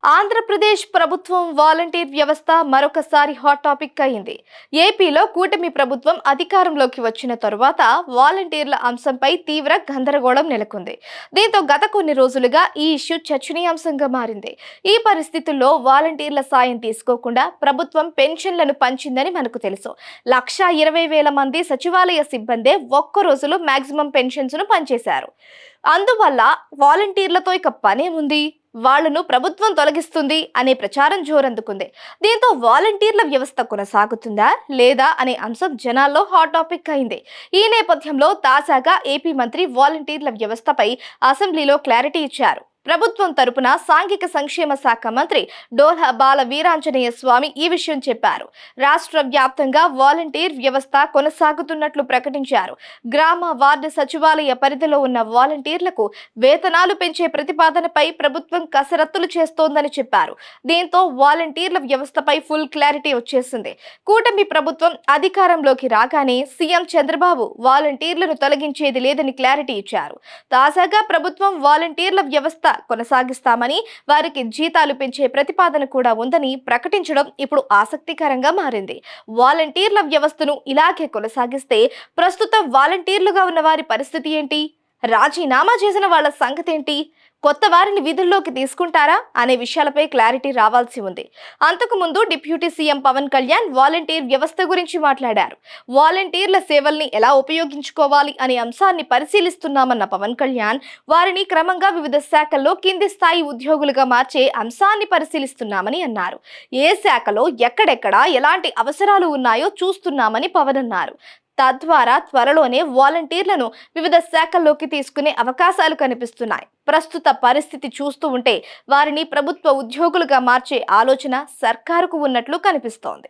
ఆంధ్రప్రదేశ్ ప్రభుత్వం వాలంటీర్ వ్యవస్థ మరొకసారి హాట్ టాపిక్ అయింది. ఏపీలో కూటమి ప్రభుత్వం అధికారంలోకి వచ్చిన తరువాత వాలంటీర్ల అంశంపై తీవ్ర గందరగోళం నెలకొంది. దీంతో గత కొన్ని రోజులుగా ఈ ఇష్యూ చర్చనీయాంశంగా మారింది. ఈ పరిస్థితుల్లో వాలంటీర్ల సాయం తీసుకోకుండా ప్రభుత్వం పెన్షన్లను పంచిందని మనకు తెలుసు. 1,20,000 మంది సచివాలయ సిబ్బందే ఒక్క రోజులో మాక్సిమం పెన్షన్స్ ను పంచేశారు. అందువల్ల వాలంటీర్లతో ఇక పనేముంది, వాళ్లను ప్రభుత్వం తొలగిస్తుంది అనే ప్రచారం జోరందుకుంది. దీంతో వాలంటీర్ల వ్యవస్థ కొనసాగుతుందా లేదా అనే అంశం జనాల్లో హాట్ టాపిక్ అయింది. ఈ నేపథ్యంలో తాజాగా ఏపీ మంత్రి వాలంటీర్ల వ్యవస్థపై అసెంబ్లీలో క్లారిటీ ఇచ్చారు. ప్రభుత్వం తరపున సాంఘిక సంక్షేమ శాఖ మంత్రి డోలా బాల వీరాంజనేయ స్వామి ఈ విషయం చెప్పారు. రాష్ట్ర వ్యాప్తంగా వాలంటీర్ వ్యవస్థ కొనసాగుతున్నట్లు ప్రకటించారు. గ్రామ వార్డు సచివాలయ పరిధిలో ఉన్న వాలంటీర్లకు వేతనాలు పెంచే ప్రతిపాదనపై ప్రభుత్వం కసరత్తులు చేస్తోందని చెప్పారు. దీంతో వాలంటీర్ల వ్యవస్థపై ఫుల్ క్లారిటీ వచ్చేసింది. కూటమి ప్రభుత్వం అధికారంలోకి రాగానే సీఎం చంద్రబాబు వాలంటీర్లను తొలగించేది లేదని క్లారిటీ ఇచ్చారు. తాజాగా ప్రభుత్వం వాలంటీర్ల వ్యవస్థ కొనసాగిస్తామని, వారికి జీతాలు పెంచే ప్రతిపాదన కూడా ఉందని ప్రకటించడం ఇప్పుడు ఆసక్తికరంగా మారింది. వాలంటీర్ల వ్యవస్థను ఇలాగే కొనసాగిస్తే ప్రస్తుతం వాలంటీర్లుగా ఉన్న వారి పరిస్థితి ఏంటి? రాజీనామా చేసిన వాళ్ళ సంగతి ఏంటి? కొత్త వారిని విధుల్లోకి తీసుకుంటారా అనే విషయాలపై క్లారిటీ రావాల్సి ఉంది. అంతకు ముందు deputy CM Pawan Kalyan volunteer వ్యవస్థ గురించి మాట్లాడారు. వాలంటీర్ల సేవల్ని ఎలా ఉపయోగించుకోవాలి అనే అంశాన్ని పరిశీలిస్తున్నామన్న పవన్ కళ్యాణ్, వారిని క్రమంగా వివిధ శాఖల్లో కింది స్థాయి ఉద్యోగులుగా మార్చే అంశాన్ని పరిశీలిస్తున్నామని అన్నారు. ఏ శాఖలో ఎక్కడెక్కడ ఎలాంటి అవసరాలు ఉన్నాయో చూస్తున్నామని పవన్ అన్నారు. తద్వారా త్వరలోనే వాలంటీర్లను వివిధ శాఖల్లోకి తీసుకునే అవకాశాలు కనిపిస్తున్నాయి. ప్రస్తుత పరిస్థితి చూస్తూ ఉంటే వారిని ప్రభుత్వ ఉద్యోగులుగా మార్చే ఆలోచన సర్కారుకు ఉన్నట్లు కనిపిస్తోంది.